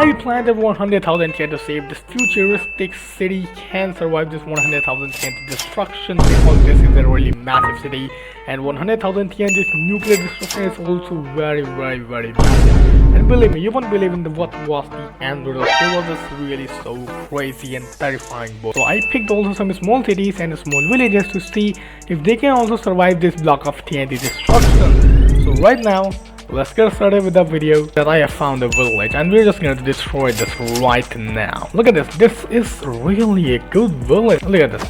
I planted 100,000 TNT to save this futuristic city can survive this 100,000 TNT destruction because this is a really massive city, and 100,000 TNT nuclear destruction is also very massive. And believe me, you won't believe in what was the end result. It was just really so crazy and terrifying both. So I picked also some small cities and small villages to see if they can also survive this block of TNT destruction. So right now, let's get started with the video that I have found a village, and we're just going to destroy this right now. Look at this. This is really a good village. Look at this.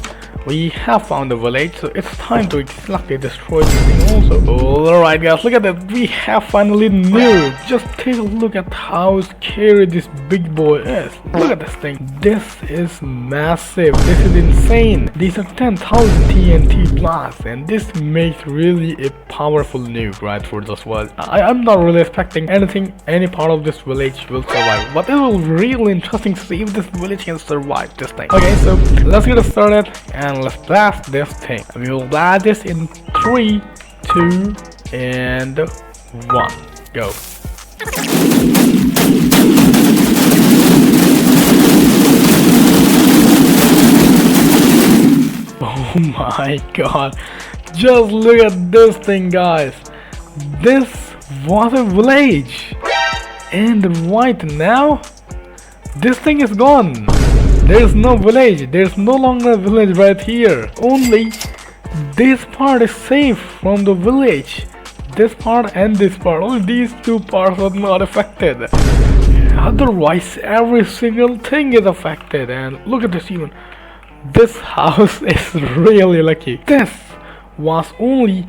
We have found a village, so it's time to exactly destroy this thing also. Alright guys, look at that. We have finally nuked. Just take a look at how scary this big boy is. Look at this thing. This is massive. This is insane. These are 10,000 TNT blasts, and this makes really a powerful nuke right for this world. I'm not really expecting any part of this village will survive, but it will be really interesting to see if this village can survive this thing. Okay, so let's get started and let's blast this thing. We will blast this in 3, 2, and 1. Go. Oh my god. Just look at this thing, guys. This was a village. And right now, this thing is gone. There's no village. There's no longer a village right here. Only this part is safe from the village. This part and this part. Only these two parts are not affected. Otherwise, every single thing is affected. And look at this even. This house is really lucky. This was only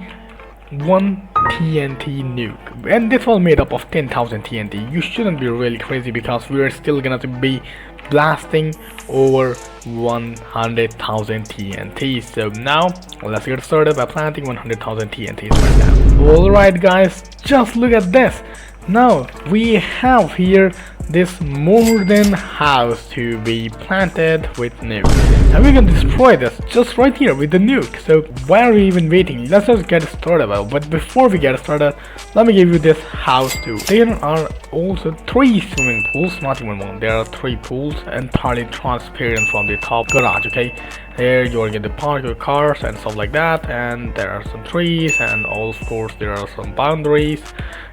one TNT nuke, and this was made up of 10,000 TNT. You shouldn't be really crazy because we are still gonna be blasting over 100,000 TNT. So now let's get started by planting 100,000 TNTs right now. Alright guys, just look at this. Now we have here this modern house to be planted with nuke, and we can destroy this just right here with the nuke. So why are we even waiting? Let's just get started. But before we get started, let me give you this house too. There are also 3 swimming pools, not even one. There are 3 pools, entirely transparent from the top garage. Okay, there you're going to park your cars and stuff like that, and there are some trees, and of course there are some boundaries.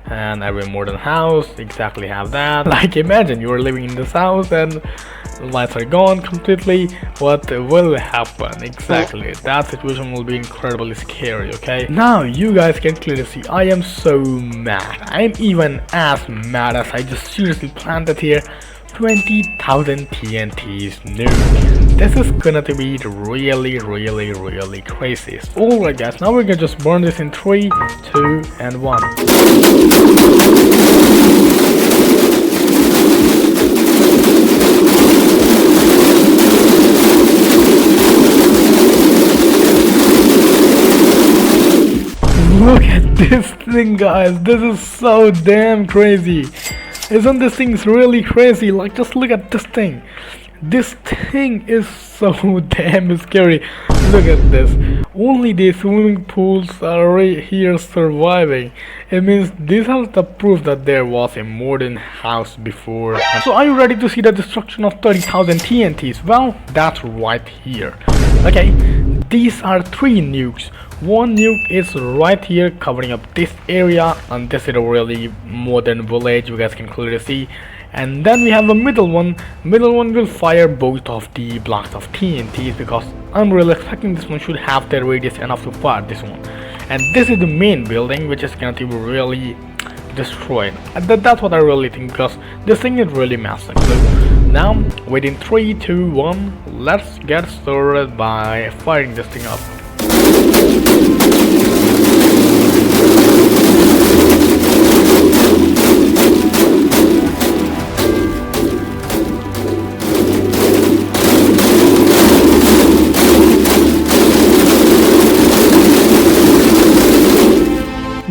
And every modern house exactly have that. Like imagine you are living in this house and the lights are gone completely. What will happen? Exactly, that situation will be incredibly scary. Okay, now you guys can clearly see I am so mad. I'm even as mad as I just seriously planted here 20,000 TNTs nuke. This is gonna to be really crazy. Alright guys, now we're gonna just burn this in 3, 2, and 1. Look at this thing, guys. This is so damn crazy. Isn't this thing really crazy? Like, just look at this thing. This thing is so damn scary. Look at this. Only the swimming pools are right here surviving. It means these are the proof that there was a modern house before. So are you ready to see the destruction of 30,000 TNTs? Well, that's right here. Okay, these are 3 nukes. One nuke is right here covering up this area, and this is a really modern village, you guys can clearly see. And then we have a middle one. Middle one will fire both of the blocks of TNTs, because I'm really expecting this one should have the radius enough to fire this one. And this is the main building, which is going to be really destroyed. And that's what I really think, because this thing is really massive. So now within 3, 2, 1, let's get started by firing this thing up.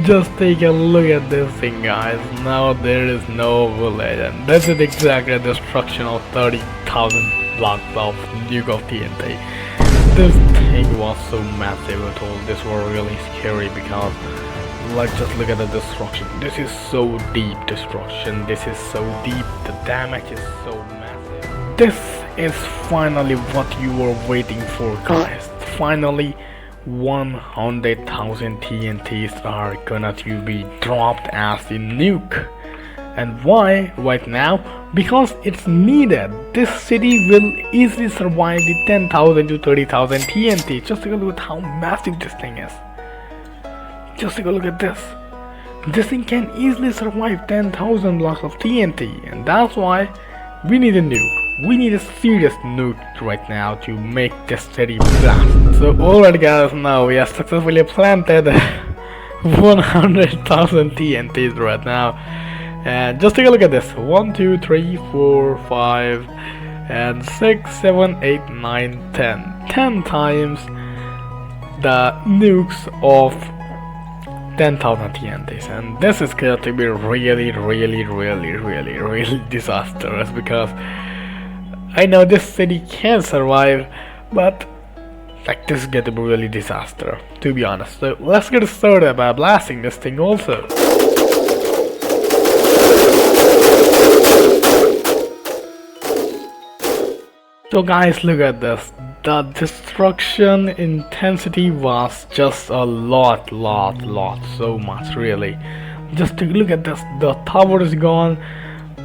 Just take a look at this thing, guys. Now there is no village, and this is exactly the destruction of 30,000 blocks of nuke of TNT. This thing was so massive at all. This was really scary because, like, just look at the destruction. This is so deep destruction. This is so deep that damage is so massive. This is finally what you were waiting for, guys. Finally 100,000 TNTs are gonna to be dropped as the nuke. And why right now? Because it's needed. This city will easily survive the 10,000 to 30,000 TNT. Just take a look at how massive this thing is. Just take a look at this. This thing can easily survive 10,000 blocks of TNT, and that's why we need a nuke. We need a serious nuke right now to make this city blast. So alright guys, now we have successfully planted 100,000 TNTs right now. And just take a look at this. 1, 2, 3, 4, 5, and 6, 7, 8, 9, 10. 10 times the nukes of 10,000 TNTs. And this is going to be really disastrous, because I know this city can survive, but like this is going to be really disaster, to be honest. So let's get started by blasting this thing also. So guys, look at this. The destruction intensity was just a lot, so much really. Just take a look at this. The tower is gone.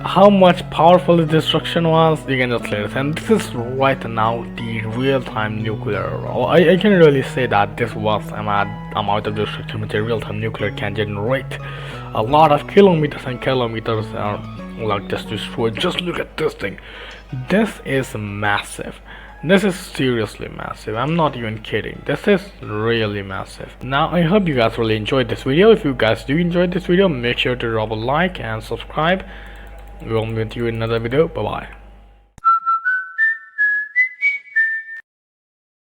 How much powerful the destruction was, you can just let it. And this is right now the real-time nuclear. I can really say that this was amount of destruction which a real-time nuclear can generate. A lot of kilometers and kilometers are like just destroyed. Just look at this thing. This is massive. This is seriously massive. I'm not even kidding. This is really massive. Now I hope you guys really enjoyed this video. If you guys do enjoy this video, make sure to drop a like and subscribe. We'll meet you in another video. Bye bye.